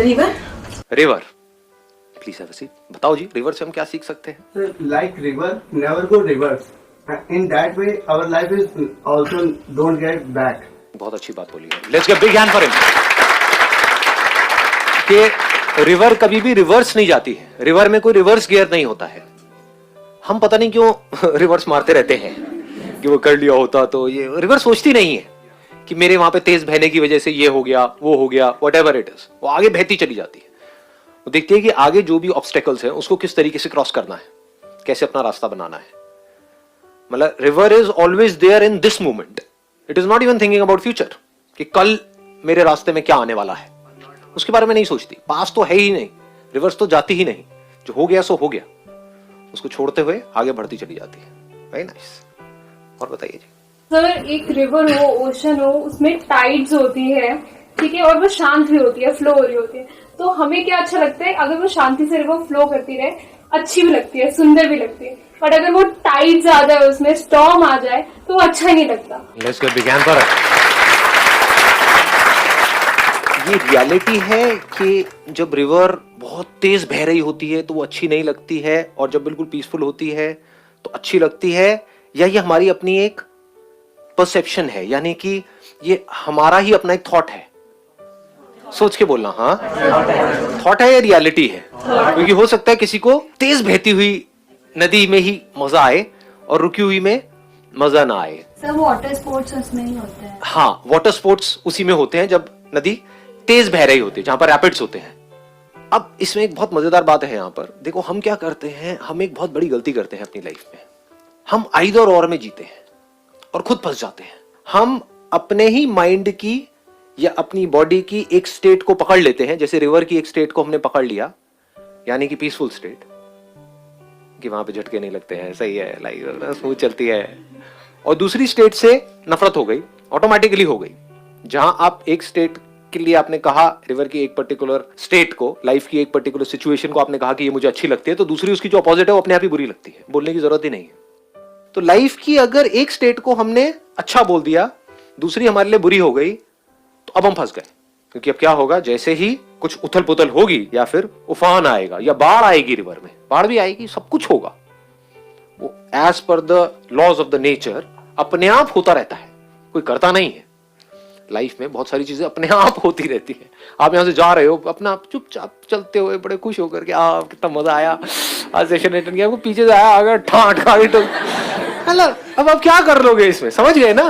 River. River, please have a seat. बताओ जी, river से हम क्या सीख सकते हैं? Like river, never go reverse. In that way, our life is also don't get back. बहुत अच्छी बात बोली है। Let's give big hand for him. कि रिवर कभी भी रिवर्स नहीं जाती है, रिवर में कोई रिवर्स गियर नहीं होता है। हम पता नहीं क्यों रिवर्स मारते रहते हैं कि वो कर लिया होता तो ये। रिवर सोचती नहीं है कि मेरे वहां पे तेज बहने की वजह से ये हो गया, वो हो गया, व्हाटएवर इट इज। वो आगे बहती चली जाती है। वो देखती है कि आगे जो भी ऑब्स्टेकल्स हैं उसको किस तरीके से क्रॉस करना है, कैसे अपना रास्ता बनाना है। मतलब river is always there in this moment. It is not even thinking about future कि कल मेरे रास्ते में क्या आने वाला है, उसके बारे में नहीं सोचती। पास तो है ही नहीं, रिवर्स तो जाती ही नहीं। जो हो गया सो हो गया, उसको छोड़ते हुए आगे बढ़ती चली जाती है। Very nice. और बताइए जी। सर, एक रिवर हो, ओशन हो, उसमें टाइड्स होती है, ठीक है, और वो शांत भी होती है, फ्लो हो रही होती है, तो हमें क्या अच्छा लगता है? अगर वो शांति से रिवर फ्लो करती रहे, अच्छी भी लगती है, सुंदर भी लगती है। पर अगर वो टाइड्स आ जाए, उसमें स्टॉर्म आ जाए, तो वो अच्छा ही नहीं लगता। Let's give big hand for it. ये रियलिटी है कि जब रिवर बहुत तेज बह रही होती है तो वो अच्छी नहीं लगती है, और जब बिल्कुल पीसफुल होती है तो अच्छी लगती है। या ये हमारी अपनी एक परसेप्शन है, यानी कि ये हमारा ही अपना एक थॉट है। सोच के बोलना, हाँ, थॉट है या रियलिटी है? क्योंकि हो सकता है किसी को तेज बहती हुई नदी में ही मजा आए और रुकी हुई में मजा ना आए। सर, वाटर स्पोर्ट्स उसमें ही होते हैं। हाँ, वाटर स्पोर्ट्स उसी में होते हैं जब नदी तेज बह रही होती है, जहां पर रैपिड्स होते हैं। अब इसमें एक बहुत मजेदार बात है। यहां पर देखो, हम क्या करते हैं, हम एक बहुत बड़ी गलती करते हैं अपनी लाइफ में। हम आइदर और में जीते हैं और खुद फंस जाते हैं। हम अपने ही माइंड की या अपनी बॉडी की एक स्टेट को पकड़ लेते हैं, जैसे रिवर की एक स्टेट को हमने पकड़ लिया, यानी कि पीसफुल स्टेट, कि वहां पे झटके नहीं लगते हैं, सही है, लाइफ स्मूथ चलती है। और दूसरी स्टेट से नफरत हो गई, ऑटोमेटिकली हो गई। जहां आप एक स्टेट के लिए आपने कहा, रिवर की एक पर्टिकुलर स्टेट को, लाइफ की एक पर्टिकुलर सिचुएशन को आपने कहा कि ये मुझे अच्छी लगती है, तो दूसरी उसकी जो अपोजिट है वो अपने आप ही बुरी लगती है, बोलने की जरूरत ही नहीं है। तो लाइफ की अगर एक स्टेट को हमने अच्छा बोल दिया, दूसरी हमारे लिए बुरी हो गई, तो अब हम फंस गए। क्योंकि अब क्या होगा, जैसे ही कुछ उथल पुथल होगी या फिर उफान आएगा या बाढ़ आएगी, रिवर में बाढ़ भी आएगी, सब कुछ होगा, वो as per the laws of the nature अपने आप होता रहता है, कोई करता नहीं है। लाइफ में बहुत सारी चीजें अपने आप होती रहती है। आप यहां से जा रहे हो, अपना आप चुपचाप चलते हुए बड़े खुश होकर के, कितना मजा आया, आज सेशन अटेंड किया, पीछे से आया, अगर ठाट खाड़ी तो अब आप क्या कर लोगे इसमें, समझ गए ना?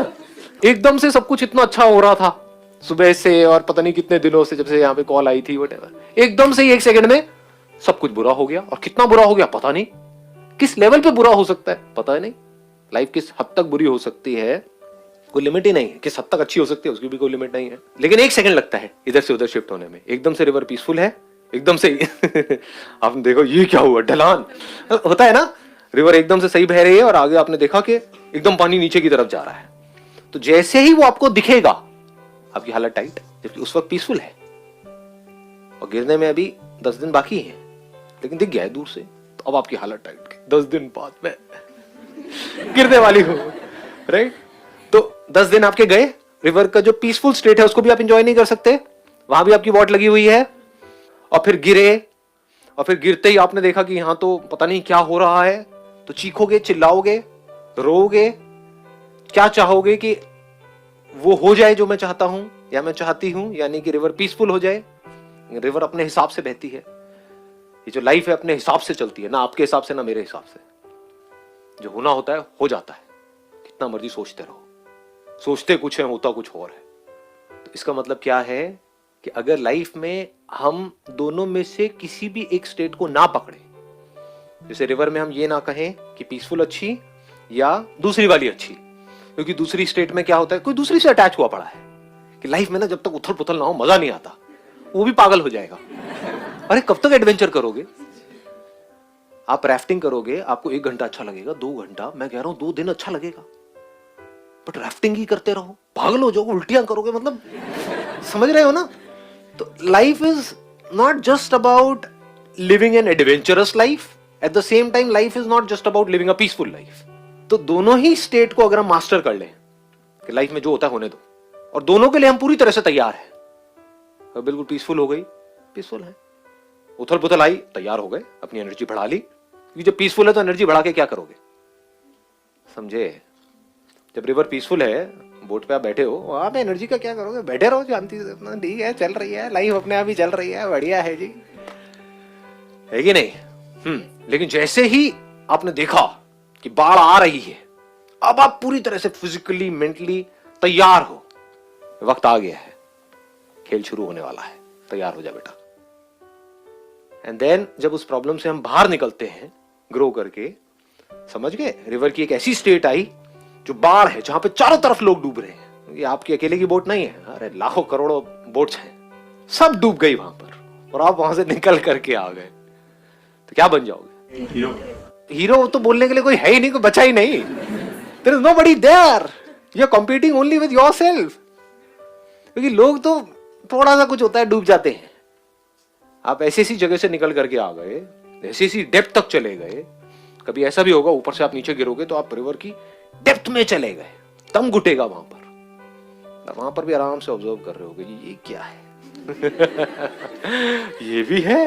एकदम से सब कुछ इतना अच्छा हो रहा था सुबह से, और पता नहीं कितने दिनों से, जब से यहाँ पे कॉल आई थी, व्हाटएवर, एकदम से 1 सेकंड में सब कुछ बुरा हो गया। और कितना बुरा हो गया पता नहीं, किस लेवल पे बुरा हो सकता है पता नहीं। लाइफ किस हद तक बुरी हो सकती है कोई लिमिट ही नहीं है, किस हद तक अच्छी हो सकती है उसकी भी कोई लिमिट नहीं है। लेकिन 1 सेकंड लगता है इधर से उधर शिफ्ट होने में। एकदम से रिवर पीसफुल है, एकदम से आपने देखो ये क्या हुआ, ढलान होता है ना, रिवर एकदम से सही बह रही है और आगे आपने देखा कि एकदम पानी नीचे की तरफ जा रहा है। तो जैसे ही वो आपको दिखेगा, आपकी हालत टाइट, जबकि उस वक्त पीसफुल है और गिरने में अभी 10 दिन बाकी है, लेकिन दिख गया है दूर से, तो अब आपकी हालत टाइट, 10 दिन बाद में गिरने वाली हो, राइट? तो 10 दिन आपके गए, रिवर का जो पीसफुल स्टेट है उसको भी आप एंजॉय नहीं कर सकते, वहां भी आपकी वॉट लगी हुई है। और फिर गिरे, और फिर गिरते ही आपने देखा कि यहां तो पता नहीं क्या हो रहा है, तो चीखोगे, चिल्लाओगे, रोओगे, क्या चाहोगे कि वो हो जाए जो मैं चाहता हूं या मैं चाहती हूं, यानी कि रिवर पीसफुल हो जाए। रिवर अपने हिसाब से बहती है, ये जो लाइफ है अपने हिसाब से चलती है, ना आपके हिसाब से ना मेरे हिसाब से। जो होना होता है हो जाता है, कितना मर्जी सोचते रहो, सोचते कुछ है होता कुछ और है। तो इसका मतलब क्या है कि अगर लाइफ में हम दोनों में से किसी भी एक स्टेट को ना पकड़े, जैसे रिवर में हम ये ना कहें कि पीसफुल अच्छी या दूसरी वाली अच्छी, क्योंकि दूसरी स्टेट में क्या होता है, कोई दूसरी से अटैच हुआ पड़ा है कि लाइफ में ना जब तक उथल पुथल ना हो मजा नहीं आता, वो भी पागल हो जाएगा। अरे कब तक एडवेंचर करोगे? आप राफ्टिंग करोगे, आपको 1 घंटा अच्छा लगेगा, 2 घंटा, मैं कह रहा हूं 2 दिन अच्छा लगेगा, बट राफ्टिंग ही करते रहो, पागल हो जाओगे, उल्टियां करोगे, मतलब समझ रहे हो ना? तो life is not just about living an adventurous life, at the same time life is not just about living a peaceful life. तो दोनों ही स्टेट को अगर हम मास्टर कर लें कि लाइफ में जो होता है होने दो, और दोनों के लिए हम पूरी तरह से तैयार हैं, और बिल्कुल पीसफुल हो गई, पीसफुल है। उथल पुथल आई, तैयार हो गए, अपनी एनर्जी बढ़ा ली, क्योंकि जब पीसफुल है तो एनर्जी बढ़ा के क्या करोगे, समझे। जब रिवर पीसफुल है, बोट पे आप बैठे हो, आप एनर्जी का क्या करोगे, बैठे रहो शांति से, अपना ठीक है, चल रही है लाइफ, अपने आप ही चल रही है, बढ़िया है जी, है कि नहीं। लेकिन जैसे ही आपने देखा कि बाढ़ आ रही है, अब आप पूरी तरह से फिजिकली मेंटली तैयार हो, वक्त आ गया है, खेल शुरू होने वाला है, तैयार हो जा बेटा। एंड देन जब उस प्रॉब्लम से हम बाहर निकलते हैं ग्रो करके, समझ गए, रिवर की एक ऐसी स्टेट आई जो बाढ़ है, जहां पे चारों तरफ लोग डूब रहे हैं, ये आपकी अकेले की बोट नहीं है, अरे लाखों करोड़ों बोट्स हैं, सब डूब गई वहां पर, और आप वहां से निकल करके आ गए, तो क्या बन जाओगे, हीरो। हीरो तो बोलने के लिए कोई है ही नहीं, कोई बचा ही नहीं, there is nobody there, you are competing only with yourself. क्योंकि लोग तो थोड़ा सा कुछ होता है डूब जाते हैं, आप ऐसी ऐसी जगह से निकल करके आ गए, ऐसी ऐसी डेप्थ तक चले गए, कभी ऐसा भी होगा ऊपर से आप नीचे गिरोगे तो आप रिवर की डेप्थ में चले गए, दम घुटेगा वहां पर भी आराम से ऑब्जर्व कर रहे होगे, ये क्या है ये भी है,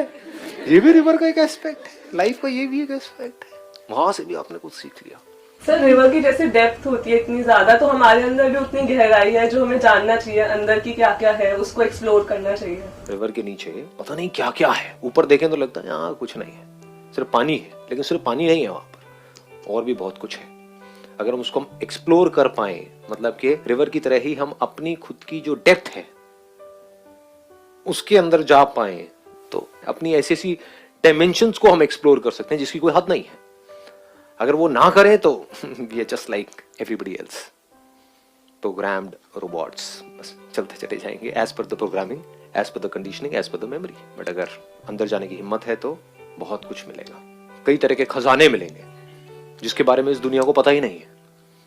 ये भी रिवर का एक एस्पेक्ट है, लाइफ का ये भी एक एस्पेक्ट है, वहां से भी आपने कुछ सीख लिया। सर रिवर की जैसे डेप्थ होती है इतनी ज्यादा, तो हमारे अंदर भी उतनी गहराई है जो हमें जानना चाहिए, अंदर की क्या क्या है उसको एक्सप्लोर करना चाहिए। रिवर के नीचे पता नहीं क्या क्या है, ऊपर देखें तो लगता है यहाँ कुछ नहीं है, सिर्फ पानी है, लेकिन सिर्फ पानी नहीं है, वहां पर और भी बहुत कुछ है। अगर हम उसको एक्सप्लोर कर पाए, मतलब कि रिवर की तरह ही हम अपनी खुद की जो डेप्थ है उसके अंदर जा पाए, तो अपनी ऐसी ऐसी डायमेंशंस को हम एक्सप्लोर कर सकते हैं जिसकी कोई हद नहीं है। अगर वो ना करें तो we are just like everybody else, programmed robots, बस चलते चले जाएंगे as per the programming, as per the conditioning, as per the memory. But अगर अंदर जाने की हिम्मत है तो बहुत कुछ मिलेगा, कई तरह के खजाने मिलेंगे जिसके बारे में इस दुनिया को पता ही नहीं है,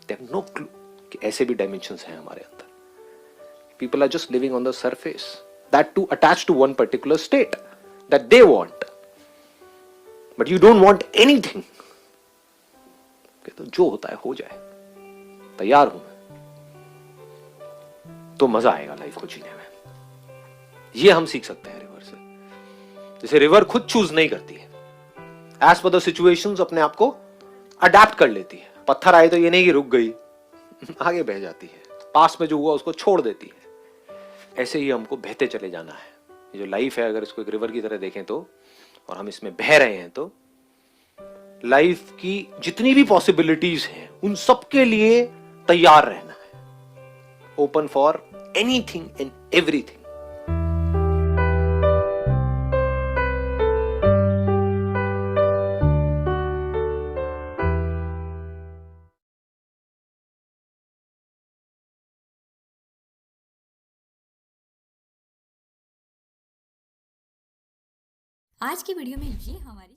दे हैव नो क्लू कि ऐसे भी डायमेंशंस हैं हमारे अंदर। People are just living on the surface, that to attach to one particular state that they want, but you don't want anything. तो जो होता है हो जाए, तैयार हूं मैं, तो मजा आएगा लाइफ को जीने में। ये हम सीख सकते हैं रिवर से। जैसे रिवर खुद चूज नहीं करती है, एज पर द सिचुएशंस अपने आप को अडेप्ट कर लेती है। पत्थर आए तो ये नहीं कि रुक गई, आगे बह जाती है, पास में जो हुआ उसको छोड़ देती है। ऐसे ही हमको बहते चले जाना है। ये जो लाइफ है, अगर इसको एक रिवर की तरह देखें तो, और हम इसमें बह रहे हैं, तो लाइफ की जितनी भी पॉसिबिलिटीज हैं उन सब के लिए तैयार रहना है, open for anything and everything. आज की वीडियो में ये हमारी